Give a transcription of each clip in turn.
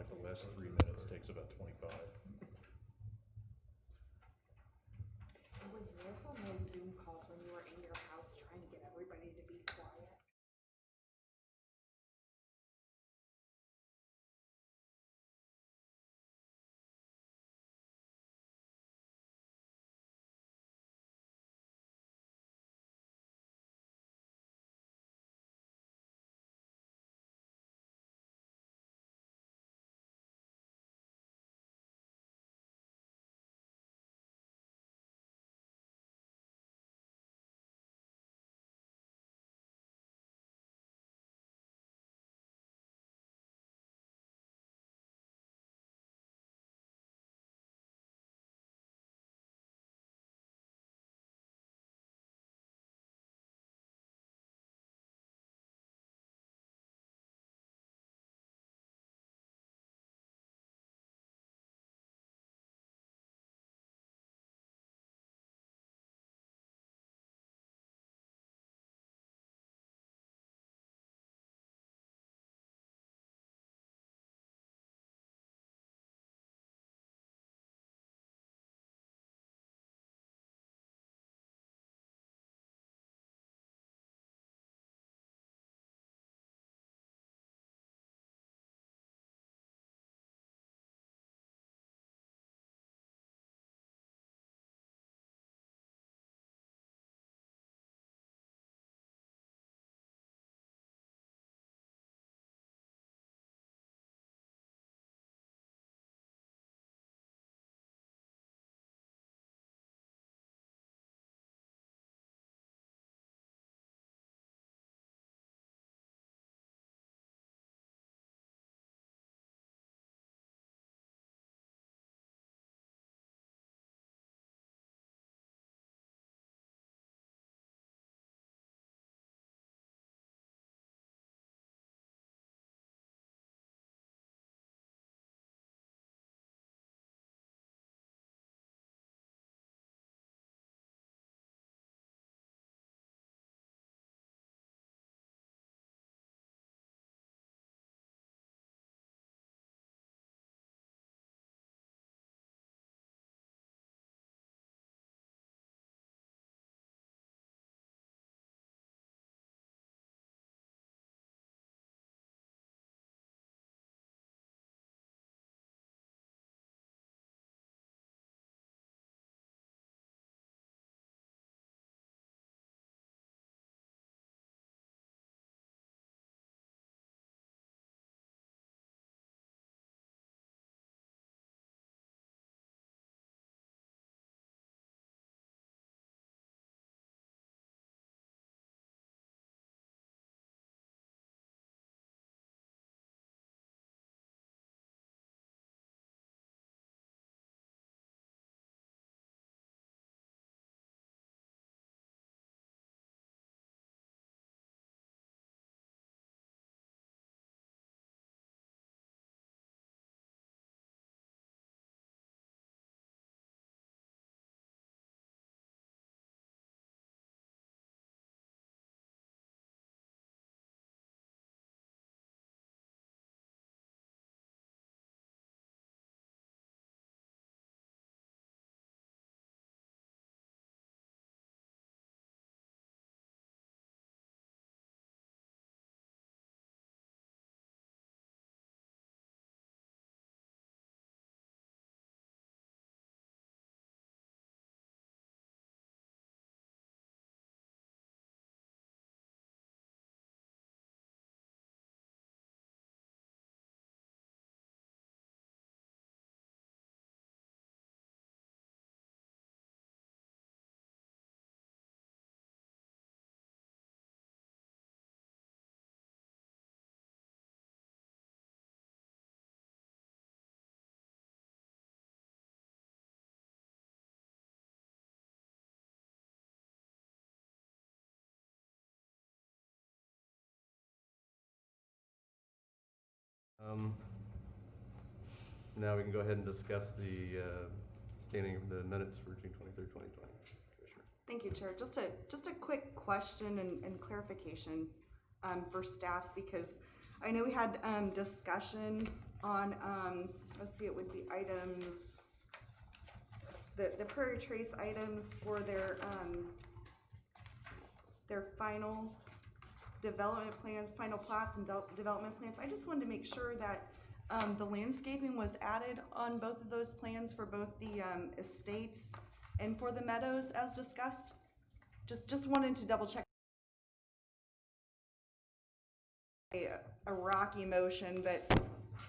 the last 3 minutes takes about 25. Was yours on those Zoom calls when you were in your house trying to get everybody to be quiet? Now we can go ahead and discuss the standing of the minutes for June 23rd, 2020. Commissioner. Thank you, Chair. Just a quick question and clarification for staff, because I know we had discussion on, let's see, it would be items, the Prairie Trace items for their final development plans, final plots and development plans. I just wanted to make sure that the landscaping was added on both of those plans for both the estates and for the meadows as discussed. Just wanted to double check. A rocky motion, but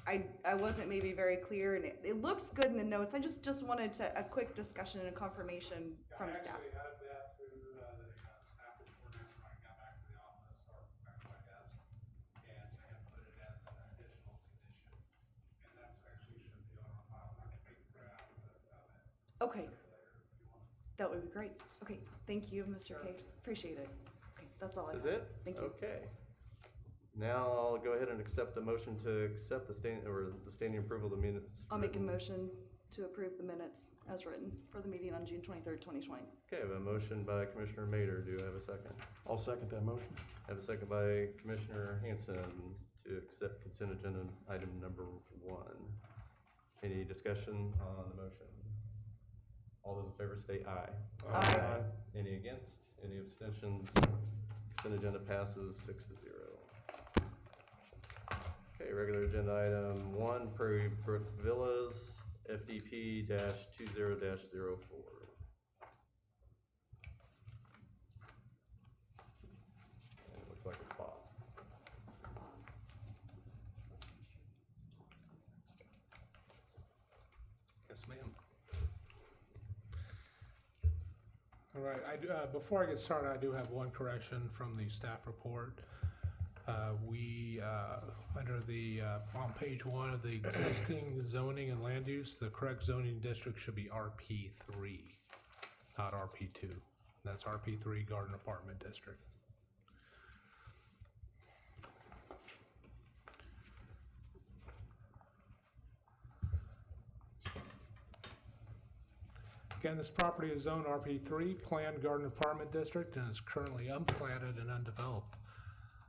I wasn't maybe very clear, and it looks good in the notes. I just wanted a quick discussion and a confirmation from staff. I actually had that through the staff report after I got back to the office or back to my desk, and I have put it as an additional condition, and that's actually should be on our file. I can make print out of it. Okay, that would be great. Okay, thank you, Mr. Case. Appreciate it. Okay, that's all I have. Is it? Thank you. Okay. Now I'll go ahead and accept the motion to accept the standing approval of the minutes. I'll make a motion to approve the minutes as written for the meeting on June 23rd, 2020. Okay, I have a motion by Commissioner Mader. Do I have a second? I'll second that motion. I have a second by Commissioner Hanson to accept consent agenda item number 1. Any discussion on the motion? All those in favor say aye. Aye. Any against? Any abstentions? Consent agenda passes 6-0. Okay, regular agenda item 1, Prairie Brook Villas, FDP-20-04. It looks like it's Bob. Yes, ma'am. All right, before I get started, I do have one correction from the staff report. Under the, on page 1 of the existing zoning and land use, the correct zoning district should be RP3, not RP2. That's RP3 Garden Apartment District. Again, this property is zoned RP3, Planned Garden Apartment District, and is currently unplatted and undeveloped.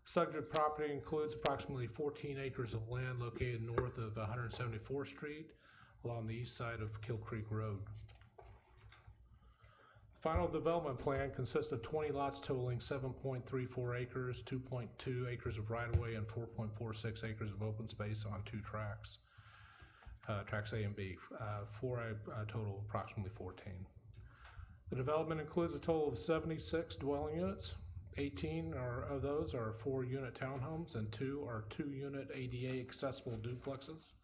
Subject property includes approximately 14 acres of land located north of 174th Street along the east side of Kill Creek Road. Final development plan consists of 20 lots totaling 7.34 acres, 2.2 acres of right-of-way, and 4.46 acres of open space on 2 tracks, tracks A and B, for a total of approximately 14. The development includes a total of 76 dwelling units. 18 of those are 4-unit townhomes, and 2 are 2-unit ADA accessible duplexes.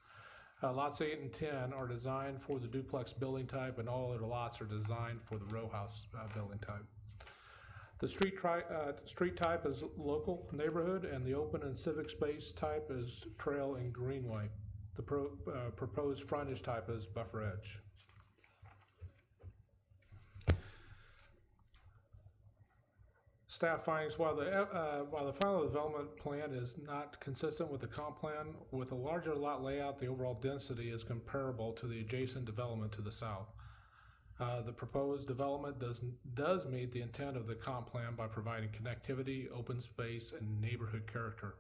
Lots 8 and 10 are designed for the duplex building type, and all other lots are designed for the row house building type. The street type is local neighborhood, and the open and civic space type is trail and greenway. The proposed frontage type is buffer edge. Staff findings: while the final development plan is not consistent with the comp plan, with a larger lot layout, the overall density is comparable to the adjacent development to the south. The proposed development does meet the intent of the comp plan by providing connectivity, open space, and neighborhood character.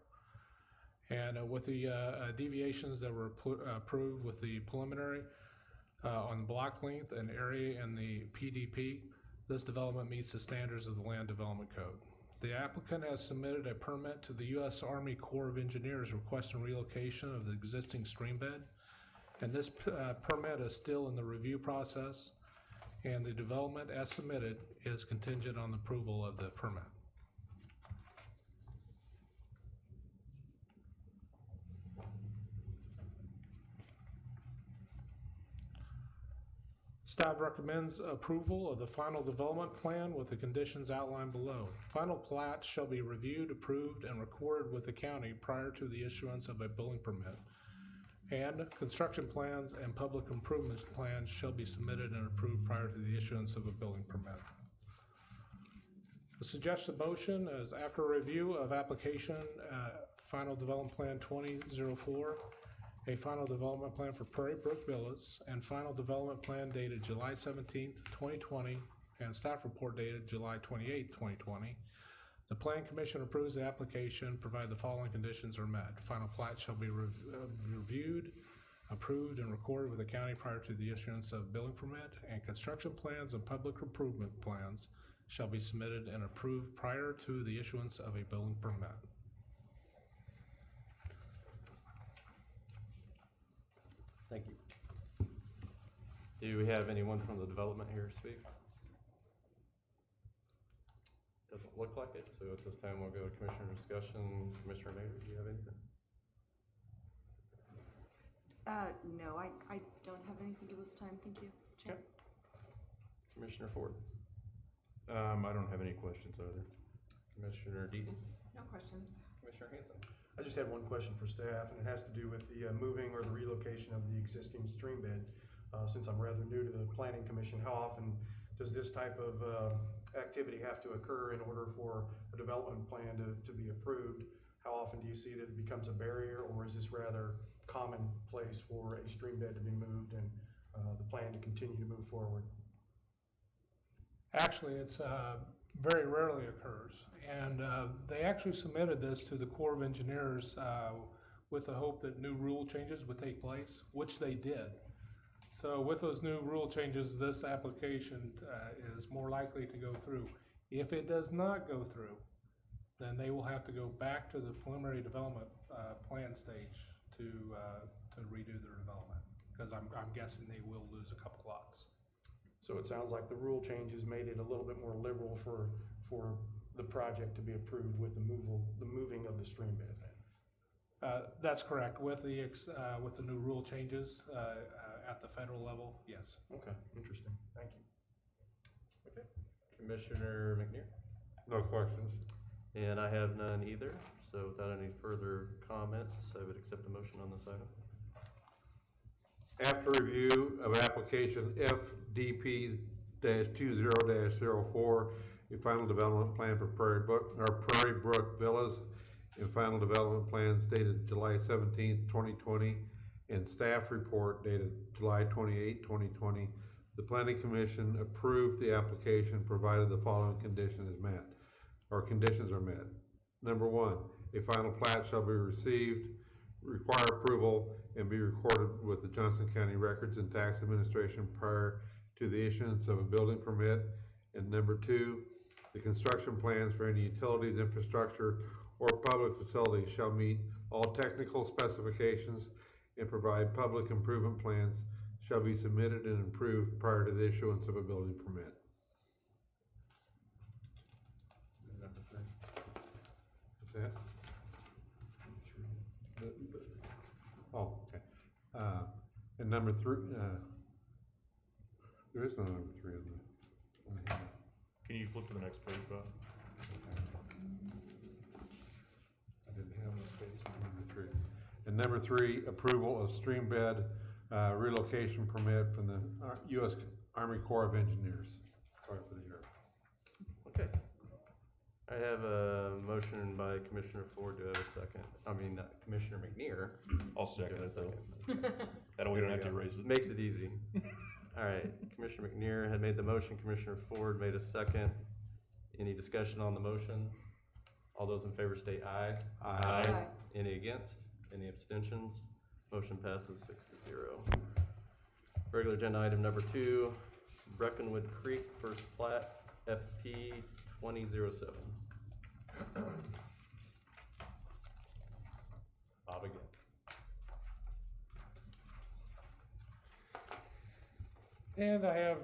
And with the deviations that were approved with the preliminary on block length and area and the PDP, this development meets the standards of the Land Development Code. The applicant has submitted a permit to the U.S. Army Corps of Engineers requesting relocation of the existing stream bed, and this permit is still in the review process, and the development as submitted is contingent on the approval of the permit. Staff recommends approval of the final development plan with the conditions outlined below. Final plat shall be reviewed, approved, and recorded with the county prior to the issuance of a building permit. And construction plans and public improvements plans shall be submitted and approved prior to the issuance of a building permit. The suggested motion is, after review of application final development plan 2004, a final development plan for Prairie Brook Villas, and final development plan dated July 17th, 2020, and staff report dated July 28th, 2020. The Plan Commission approves the application, provided the following conditions are met. Final plat shall be reviewed, approved, and recorded with the county prior to the issuance of building permit, and construction plans and public improvement plans shall be submitted and approved prior to the issuance of a building permit. Thank you. Do we have anyone from the development here to speak? Doesn't look like it, so at this time we'll go to commissioner discussion. Commissioner Mayor, do you have anything? No, I don't have anything at this time, thank you, Chair. Okay. Commissioner Ford, I don't have any questions either. Commissioner Deaton, No questions. Commissioner Hanson. I just had one question for staff, and it has to do with the moving or the relocation of the existing stream bed. Since I'm rather new to the planning commission, how often does this type of activity have to occur in order for a development plan to be approved? How often do you see that it becomes a barrier, or is this rather commonplace for a stream bed to be moved and the plan to continue to move forward? Actually, it's very rarely occurs, and they actually submitted this to the Corps of Engineers with the hope that new rule changes would take place, which they did. So with those new rule changes, this application is more likely to go through. If it does not go through, then they will have to go back to the preliminary development plan stage to redo their development, because I'm guessing they will lose a couple lots. So it sounds like the rule changes made it a little bit more liberal for the project to be approved with the moving of the stream bed then. That's correct. With the new rule changes at the federal level, yes. Okay, interesting. Thank you. Okay. Commissioner McNear? No questions. And I have none either, so without any further comments, I would accept a motion on this item. After review of application FDP-20-04, a final development plan for Prairie Brook Villas and final development plans dated July 17th, 2020, and staff report dated July 28, 2020, the Planning Commission approved the application provided the following condition is met, or conditions are met. Number one, a final plat shall be received, require approval, and be recorded with the Johnson County Records and Tax Administration prior to the issuance of a building permit. And number two, the construction plans for any utilities, infrastructure, or public facilities shall meet all technical specifications and provide public improvement plans shall be submitted and approved prior to the issuance of a building permit. Number three. What's that? Oh, okay. And number three, there is no number three on the one here. Can you flip to the next page, Bob? I didn't have that page, number three. And number three, approval of stream bed relocation permit from the U.S. Army Corps of Engineers. Sorry for the error. Okay. I have a motion by Commissioner Ford. Do I have a second? Commissioner McNear. I'll Do I second have a it though. second? That way we don't have to There we go. erase it. Makes it easy. All right, Commissioner McNear had made the motion, Commissioner Ford made a second. Any discussion on the motion? All those in favor state aye. Aye. Aye. Any against? Any abstentions? Motion passes 6-0. Regular agenda item number 2, Breckenwood Creek First Plat, FP 2007. Bob again. And I have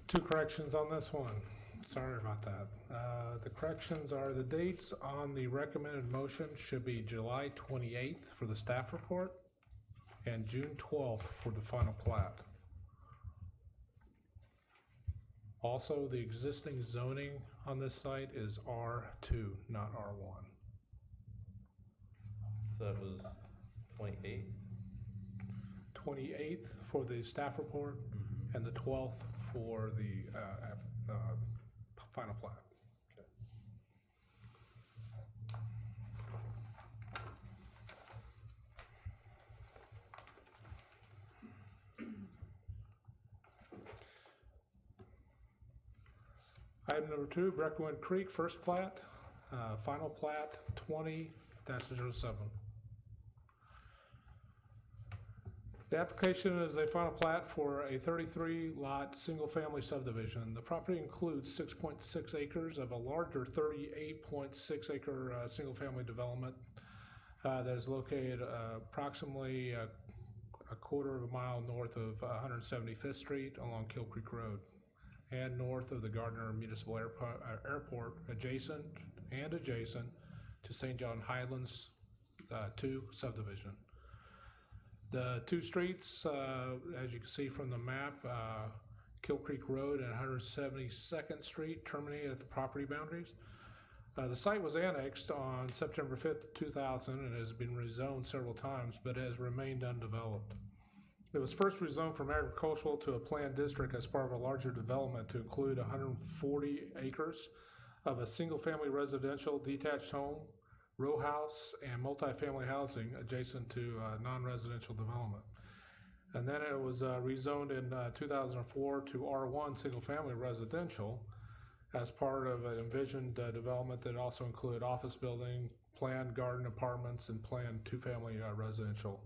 two corrections on this one. Sorry about that. The corrections are the dates on the recommended motion should be July 28th for the staff report and June 12th for the final plat. Also, the existing zoning on this site is R2, not R1. So that was 28. 28th for the staff report and the 12th for the final plat. I Item number 2, Breckenwood Creek, first plat, final plat 20-07. The application is a final plat for a 33-lot, single-family subdivision. The property includes 6.6 acres of a larger 38.6 acre single-family development that is located approximately a quarter of a mile north of 175th Street along Kill Creek Road and north of the Gardner Municipal Airport, adjacent to St. John Highlands 2 subdivision. The two streets, as you can see from the map, Kill Creek Road and 172nd Street terminate at the property boundaries. The site was annexed on September 5th, 2000 and has been rezoned several times, but has remained undeveloped. It was first rezoned from agricultural to a planned district as part of a larger development to include 140 acres of a single-family residential detached home, row house, and multifamily housing adjacent to non-residential development. And then it was rezoned in 2004 to R1 single-family residential as part of an envisioned development that also included office building, planned garden apartments, and planned two-family residential.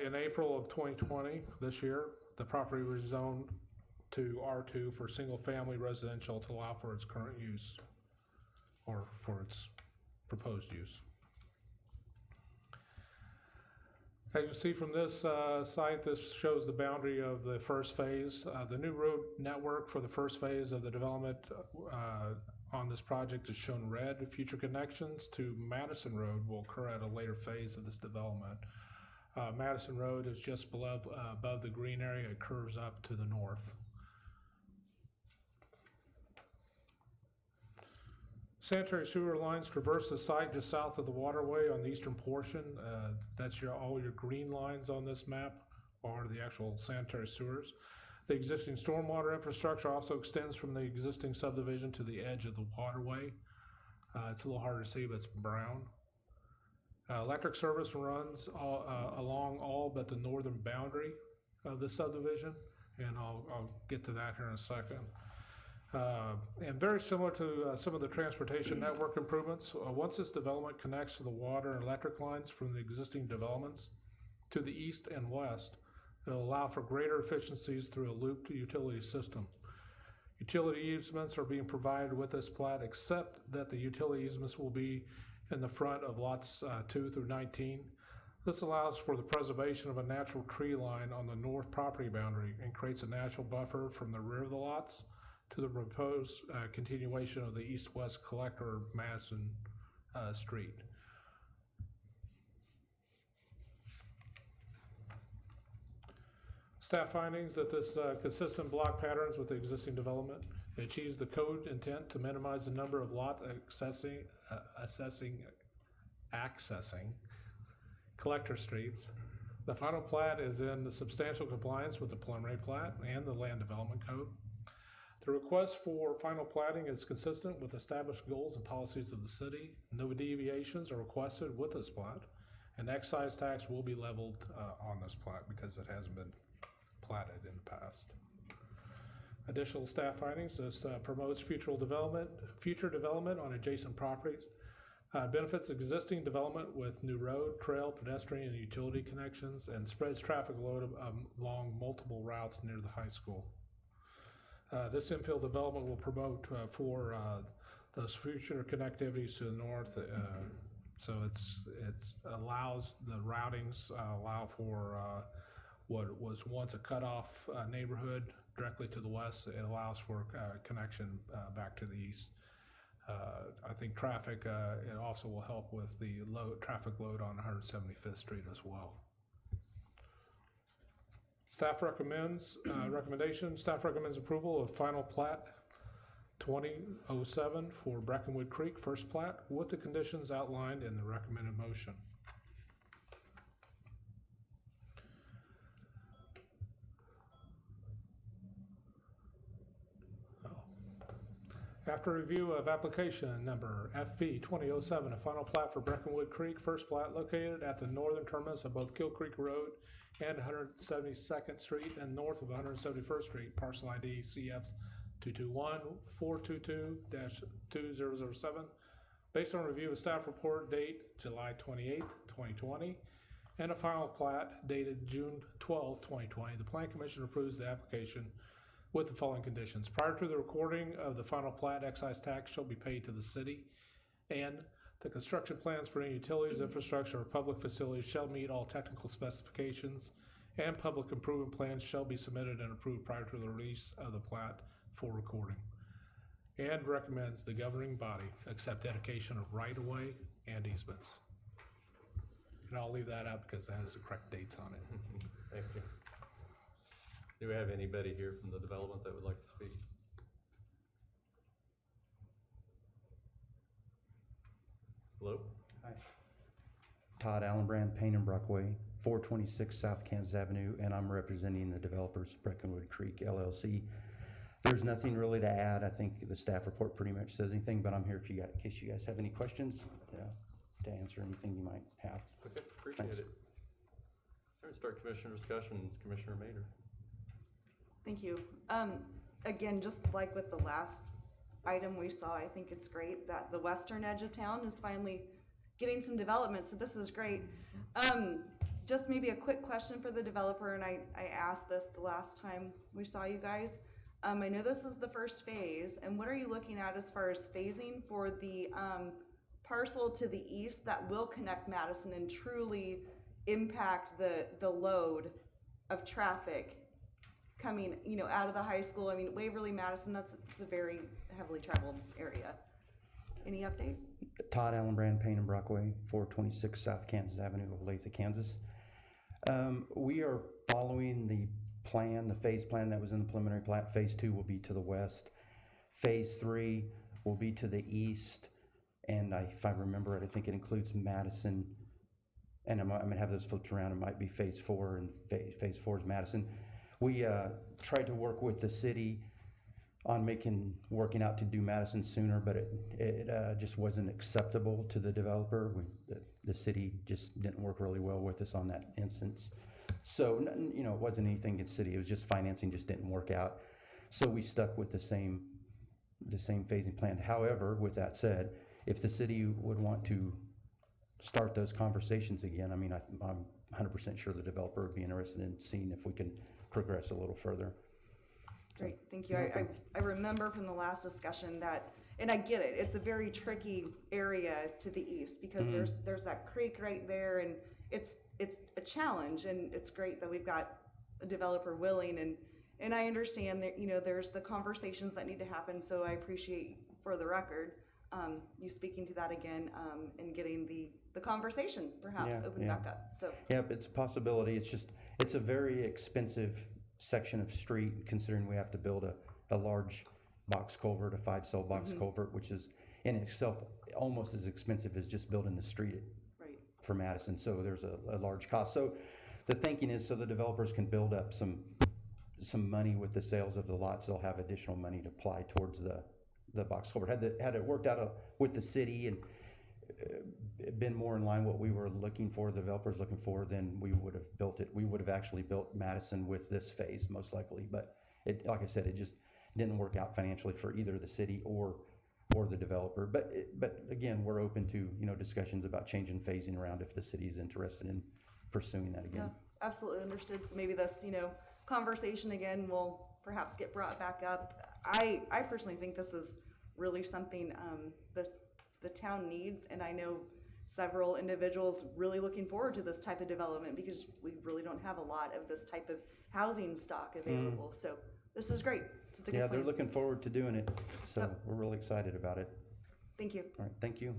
In April of 2020, this year, the property was zoned to R2 for single-family residential to allow for its current use, or for its proposed use. As you see from this site, this shows the boundary of the first phase. The new road network for the first phase of the development on this project is shown red. Future connections to Madison Road will occur at a later phase of this development. Madison Road is just above the green area. It curves up to the north. Sanitary sewer lines traverse the site just south of the waterway on the eastern portion. That's all your green lines on this map are the actual sanitary sewers. The existing stormwater infrastructure also extends from the existing subdivision to the edge of the waterway. It's a little harder to see, but it's brown. Electric service runs along all but the northern boundary of the subdivision, and I'll get to that here in a second. And very similar to some of the transportation network improvements, once this development connects to the water and electric lines from the existing developments to the east and west, it'll allow for greater efficiencies through a looped utility system. Utility easements are being provided with this plat, except that the utility easements will be in the front of lots 2 through 19. This allows for the preservation of a natural tree line on the north property boundary and creates a natural buffer from the rear of the lots to the proposed continuation of the east-west collector Madison Street. Staff findings that this consistent block patterns with the existing development. It achieves the code intent to minimize the number of lot accessing collector streets. The final plat is in substantial compliance with the preliminary plat and the land development code. The request for final platting is consistent with established goals and policies of the city. No deviations are requested with this plat, and excise tax will be leveled on this plat because it hasn't been platted in the past. Additional staff findings: this promotes future development on adjacent properties, benefits existing development with new road, trail, pedestrian, and utility connections, and spreads traffic load along multiple routes near the high school. This infill development will promote for those future connectivities to the north. So it allows the routings allow for what was once a cutoff neighborhood directly to the west. It allows for connection back to the east. I think traffic, it also will help with the traffic load on 175th Street as well. Staff recommends approval of final plat 2007 for Breckenwood Creek first plat with the conditions outlined in the recommended motion. After review of application number FP 2007, a final plat for Breckenwood Creek first plat located at the northern terminus of both Kill Creek Road and 172nd Street and north of 171st Street, parcel ID CF 221-422-2007, based on review of staff report date July 28th, 2020, and a final plat dated June 12th, 2020. The Plan Commission approves the application with the following conditions. Prior to the recording of the final plat, excise tax shall be paid to the city, and the construction plans for any utilities, infrastructure, or public facilities shall meet all technical specifications, and public improvement plans shall be submitted and approved prior to the release of the plat for recording. And recommends the governing body accept dedication of right-of-way and easements. And I'll leave that out because it has the correct dates on it. Thank you. Do we have anybody here from the development that would like to speak? Hello? Todd Allenbrand, Payne and Brockway, 426 South Kansas Avenue, and I'm representing the developers, Breckenwood Creek LLC. There's nothing really to add. I think the staff report pretty much says anything, but I'm here in case you guys have any questions, to answer anything you might have. Okay, appreciate Thanks. it. All right, start commissioner discussions. Commissioner Mader. Thank you. Again, just like with the last item we saw, I think it's great that the western edge of town is finally getting some development, so this is great. Just maybe a quick question for the developer, and I asked this the last time we saw you guys. I know this is the first phase, and what are you looking at as far as phasing for the parcel to the east that will connect Madison and truly impact the load of traffic coming, out of the high school? I mean, Waverly, Madison, it's a very heavily traveled area. Any update? Todd Allenbrand, Payne and Brockway, 426 South Kansas Avenue, Olathe, Kansas. We are following the plan, the phase plan that was in the preliminary plat. Phase 2 will be to the west. Phase 3 will be to the east. And if I remember it, I think it includes Madison. And I'm gonna have those flipped around. It might be phase 4, and phase 4 is Madison. We tried to work with the city on working out to do Madison sooner, but it just wasn't acceptable to the developer. The city just didn't work really well with us on that instance. So, it wasn't anything against the city. It was just financing just didn't work out. So we stuck with the same phasing plan. However, with that said, if the city would want to start those conversations again, I mean, I'm 100% sure the developer would be interested in seeing if we can progress a little further. Great, thank you. I remember from the last discussion that, and I get it, it's a very tricky area to the east because there's that creek right there, and it's a challenge, and it's great that we've got a developer willing, and I understand that, there's the conversations that need to happen, so I appreciate, for the record, you speaking to that again, and getting the conversation perhaps opened back up, so. Yep, it's a possibility. It's a very expensive section of street, considering we have to build a large box culvert, a 5-cell box culvert, which is in itself almost as expensive as just building the street for Madison. So there's a large cost. So the thinking is so the developers can build up some money with the sales of the lots. They'll have additional money to apply towards the box culvert. Had it worked out with the city and been more in line what we were looking for, the developers looking for, then we would have built it. We would have actually built Madison with this phase most likely, but like I said, it just didn't work out financially for either the city or the developer. But again, we're open to discussions about changing phasing around if the city is interested in pursuing that again. Yeah, absolutely understood. So maybe this conversation again will perhaps get brought back up. I personally think this is really something the town needs, and I know several individuals really looking forward to this type of development because we really don't have a lot of this type of housing stock available. So this is great. This is a good Yeah, plan. they're looking forward to doing it, so we're really excited about it. Thank you. All right, thank you. Do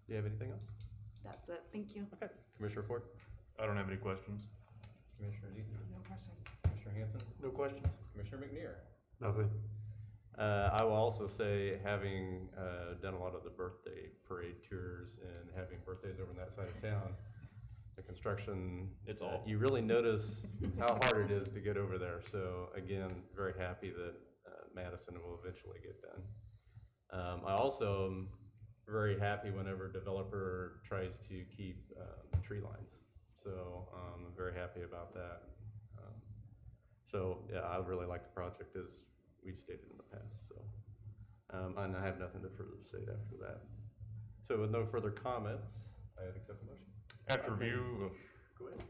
you have anything else? That's it. Thank you. Okay. Commissioner Ford? I don't have any questions. Commissioner Deaton? No questions. Commissioner Hanson? No questions? Commissioner McNear? Nothing. I will also say, having done a lot of the birthday parade tours and having birthdays over on that side of town, the construction, It's all- you really notice how hard it is to get over there. So again, very happy that Madison will eventually get done. I also am very happy whenever a developer tries to keep tree lines. So I'm very happy about that. So yeah, I really like the project as we've stated in the past, so. And I have nothing to further state after that. So with no further comments, I'd accept the motion. After review, Go ahead.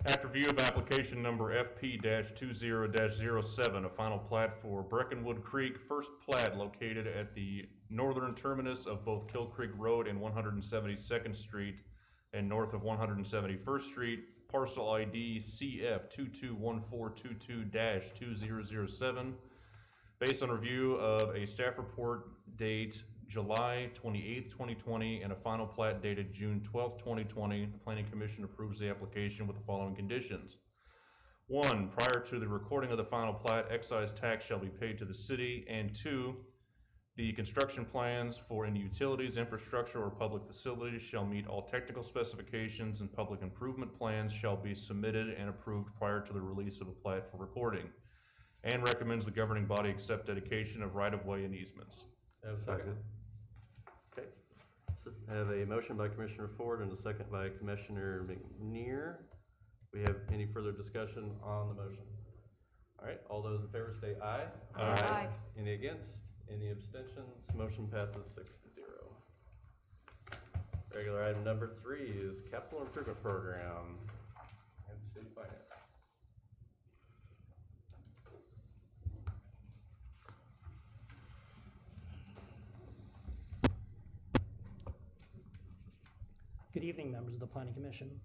after review of application number FP-20-07, a final plat for Breckenwood Creek, first plat located at the northern terminus of both Kill Creek Road and 172nd Street and north of 171st Street, parcel ID CF 221422-2007, based on review of a staff report date July 28th, 2020, and a final plat dated June 12th, 2020, the Planning Commission approves the application with the following conditions. 1, prior to the recording of the final plat, excise tax shall be paid to the city, and 2, the construction plans for any utilities, infrastructure, or public facilities shall meet all technical specifications, and public improvement plans shall be submitted and approved prior to the release of a plat for recording, and recommends the governing body accept dedication of right-of-way and easements. Have a second. Okay. So I have a motion by Commissioner Ford and a second by Commissioner McNear. We have any further discussion on the motion? All right, all those in favor say aye. Aye. Any against? Any abstentions? Motion passes 6-0. Regular item number 3 is capital improvement program and city finance. Good evening, members of the Planning Commission.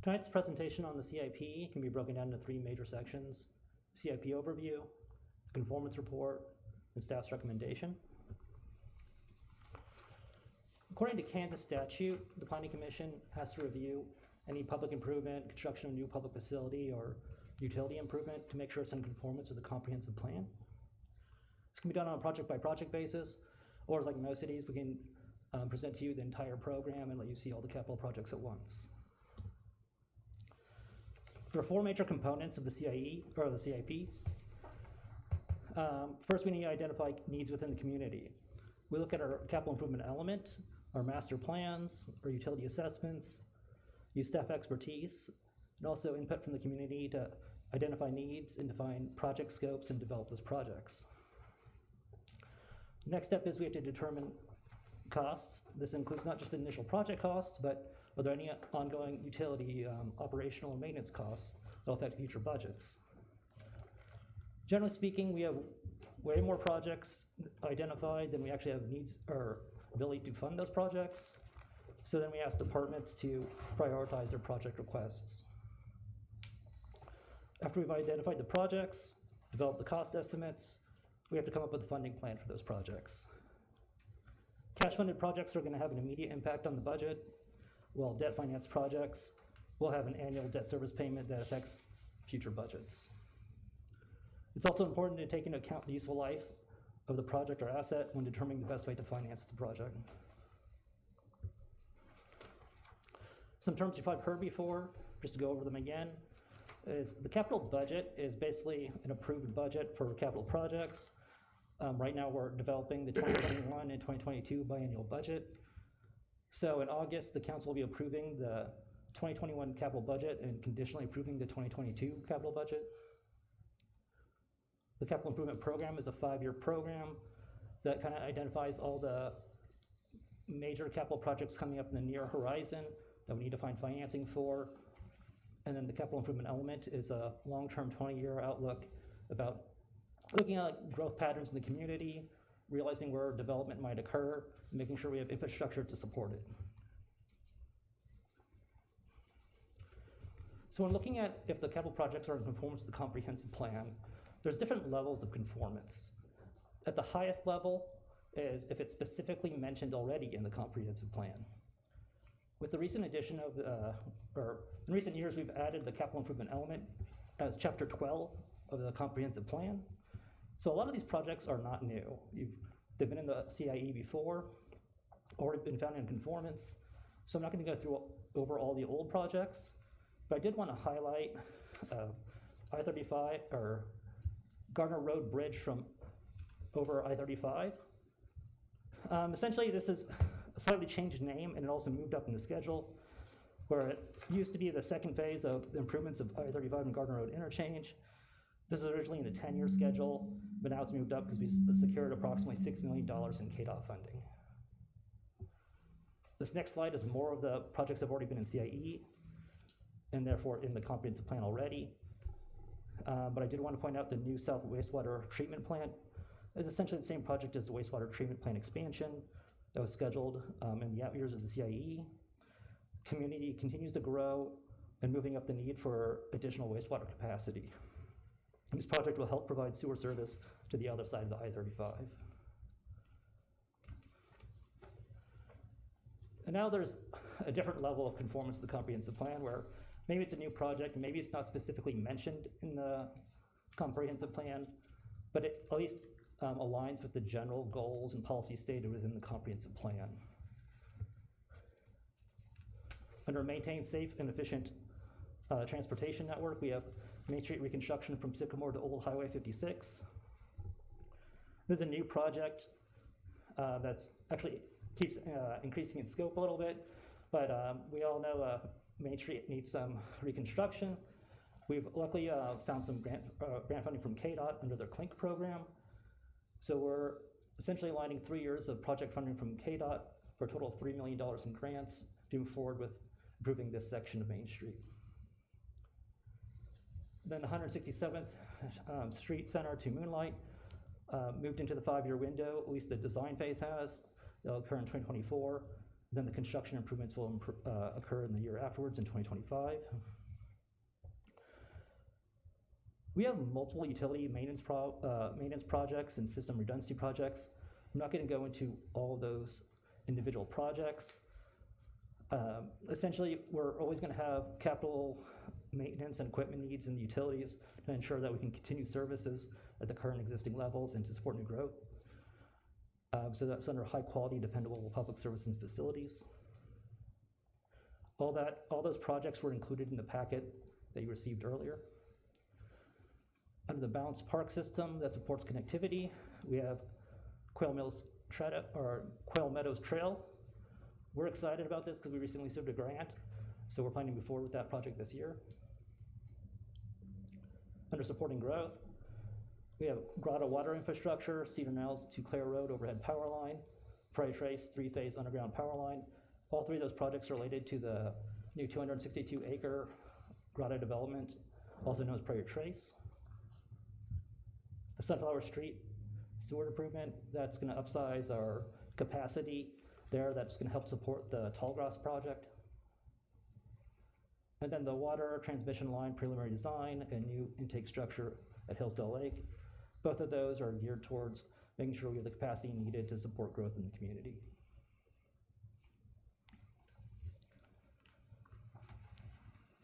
Tonight's presentation on the CIP can be broken down into 3 major sections: CIP overview, the conformance report, and staff's recommendation. According to Kansas statute, the Planning Commission has to review any public improvement, construction of new public facility, or utility improvement to make sure it's in conformance with the comprehensive plan. This can be done on a project-by-project basis, or as like most cities, we can present to you the entire program and let you see all the capital projects at once. There are 4 major components of the CIE, or the CIP. First, we need to identify needs within the community. We look at our capital improvement element, our master plans, our utility assessments, use staff expertise, and also input from the community to identify needs and define project scopes and develop those projects. Next step is we have to determine costs. This includes not just initial project costs, but are there any ongoing utility operational and maintenance costs that will affect future budgets. Generally speaking, we have way more projects identified than we actually have needs or ability to fund those projects. So then we ask departments to prioritize their project requests. After we've identified the projects, developed the cost estimates, we have to come up with a funding plan for those projects. Cash-funded projects are going to have an immediate impact on the budget, while debt finance projects will have an annual debt service payment that affects future budgets. It's also important to take into account the useful life of the project or asset when determining the best way to finance the project. Some terms you've probably heard before, just to go over them again, is the capital budget is basically an approved budget for capital projects. Right now we're developing the 2021 and 2022 biennial budget. So in August, the council will be approving the 2021 capital budget and conditionally approving the 2022 capital budget. The capital improvement program is a 5-year program that kind of identifies all the major capital projects coming up in the near horizon that we need to find financing for. And then the capital improvement element is a long-term 20-year outlook about looking at growth patterns in the community, realizing where development might occur, and making sure we have infrastructure to support it. So when looking at if the capital projects are in conformance to the comprehensive plan, there's different levels of conformance. At the highest level is if it's specifically mentioned already in the comprehensive plan. With the recent addition of, in recent years, we've added the capital improvement element as Chapter 12 of the comprehensive plan. So a lot of these projects are not new. They've been in the CIE before, or been found in conformance. So I'm not going to go over all the old projects, but I did want to highlight I-35 or Gardner Road Bridge from over I-35. Essentially, this is a slightly changed name, and it also moved up in the schedule, where it used to be the second phase of the improvements of I-35 and Gardner Road interchange. This was originally in the 10-year schedule, but now it's moved up because we secured approximately $6 million in KDOT funding. This next slide is more of the projects that have already been in CIE, and therefore in the comprehensive plan already. But I did want to point out the new South Wastewater Treatment Plant is essentially the same project as the wastewater treatment plant expansion that was scheduled in the out years of the CIE. Community continues to grow and moving up the need for additional wastewater capacity. This project will help provide sewer service to the other side of the I-35. And now there's a different level of conformance to the comprehensive plan where maybe it's a new project, maybe it's not specifically mentioned in the comprehensive plan, but it at least aligns with the general goals and policies stated within the comprehensive plan. Under maintain safe and efficient transportation network, we have Main Street reconstruction from Sycamore to Old Highway 56. There's a new project that's actually keeps increasing in scope a little bit, but we all know Main Street needs some reconstruction. We've luckily found some grant funding from KDOT under their CLINK program. So we're essentially aligning 3 years of project funding from KDOT for a total of $3 million in grants to move forward with improving this section of Main Street. Then the 167th Street Center to Moonlight moved into the 5-year window, at least the design phase has. They'll occur in 2024. Then the construction improvements will occur in the year afterwards in 2025. We have multiple utility maintenance projects and system redundancy projects. I'm not going to go into all of those individual projects. Essentially, we're always going to have capital maintenance and equipment needs in the utilities to ensure that we can continue services at the current existing levels and to support new growth. So that's under high quality, dependable public services and facilities. All those projects were included in the packet that you received earlier. Under the balanced park system that supports connectivity, we have Quail Meadows Trail. We're excited about this because we recently received a grant, so we're planning to move forward with that project this year. Under supporting growth, we have Grotto Water Infrastructure, Cedar Knells to Clare Road overhead power line, Prairie Trace 3-phase underground power line. All three of those projects are related to the new 262-acre Grotto development, also known as Prairie Trace. The Sunflower Street sewer improvement, that's going to upsize our capacity there. That's going to help support the Tallgrass project. And then the water transmission line preliminary design and new intake structure at Hillsdale Lake. Both of those are geared towards making sure we have the capacity needed to support growth in the community.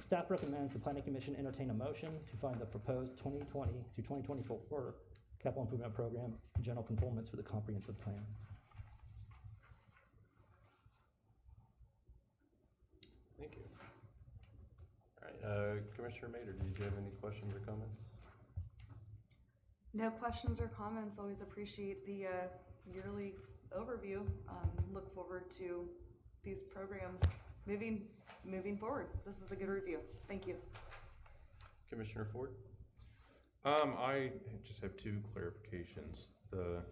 Staff recommends the Planning Commission entertain a motion to find the proposed 2020 to 2024 capital improvement program in general conformance with the comprehensive plan. Thank you. All right, Commissioner Mader, did you have any questions or comments? No questions or comments. Always appreciate the yearly overview. Look forward to these programs moving forward. This is a good review. Thank you. Commissioner Ford? I just have two clarifications. The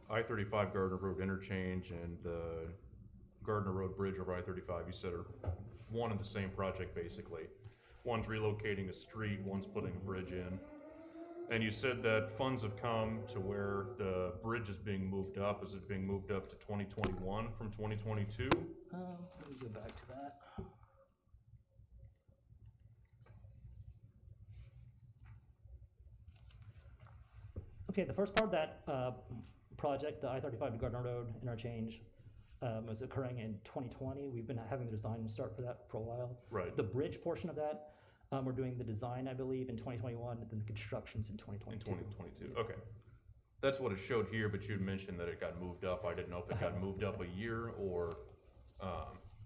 I-35 Gardner Road interchange and the Gardner Road Bridge over I-35, you said are one and the same project basically. One's relocating a street, one's putting a bridge in. And you said that funds have come to where the bridge is being moved up. Is it being moved up to 2021 from 2022? Let me go back to that. Okay, the first part of that project, the I-35 to Gardner Road interchange, was occurring in 2020. We've been having the design start for that for a while. Right. The bridge portion of that, we're doing the design, I believe, in 2021, and then the construction's in 2022. In 2022, okay. That's what it showed here, but you had mentioned that it got moved up. I didn't know if it got moved up a year or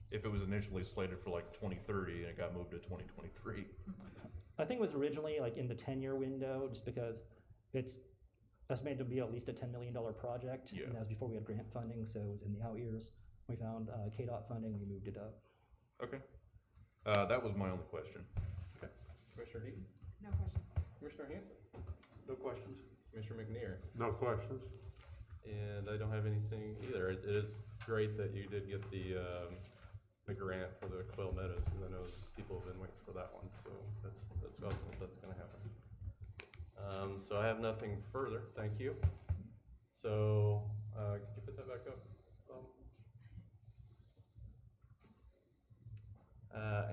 if it was initially slated for like 2030 and it got moved to 2023. I think it was originally like in the 10-year window, just because it's estimated to be at least a $10 million project. Yeah. And that was before we had grant funding, so it was in the out years. We found KDOT funding, we moved it up. Okay. That was my only question. Commissioner Deaton? No questions. Commissioner Hanson, No questions? Commissioner McNear, No questions? and I don't have anything either. It is great that you did get the grant for the Quail Meadows, because I know people have been waiting for that one, so that's awesome if that's gonna happen. So I have nothing further, thank you. So, could you put that back up?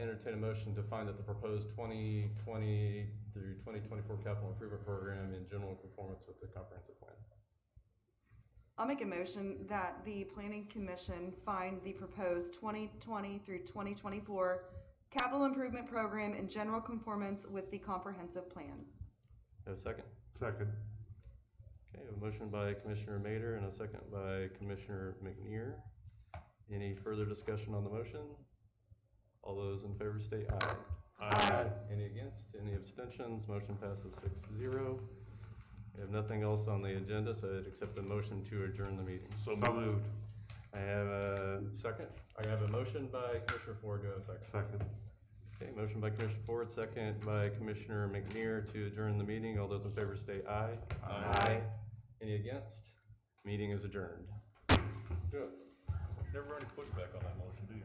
Entertain a motion to find that the proposed 2020 through 2024 capital improvement program in general conformance with the comprehensive plan. I'll make a motion that the planning commission find the proposed 2020 through 2024 capital improvement program in general conformance with the comprehensive plan. Have a second? Second. Okay, a motion by Commissioner Mader and a second by Commissioner McNear. Any further discussion on the motion? All those in favor state aye. Aye. Any against? Any abstentions? Motion passes 6-0. We have nothing else on the agenda, so I'd accept the motion to adjourn the meeting. So moved. I have a second. I have a motion by Commissioner Ford. Do I have a second? Second. Okay, motion by Commissioner Ford, second by Commissioner McNear to adjourn the meeting. All those in favor state aye. Aye. Any against? Meeting is adjourned. Good. Never any pushback on that motion, do you?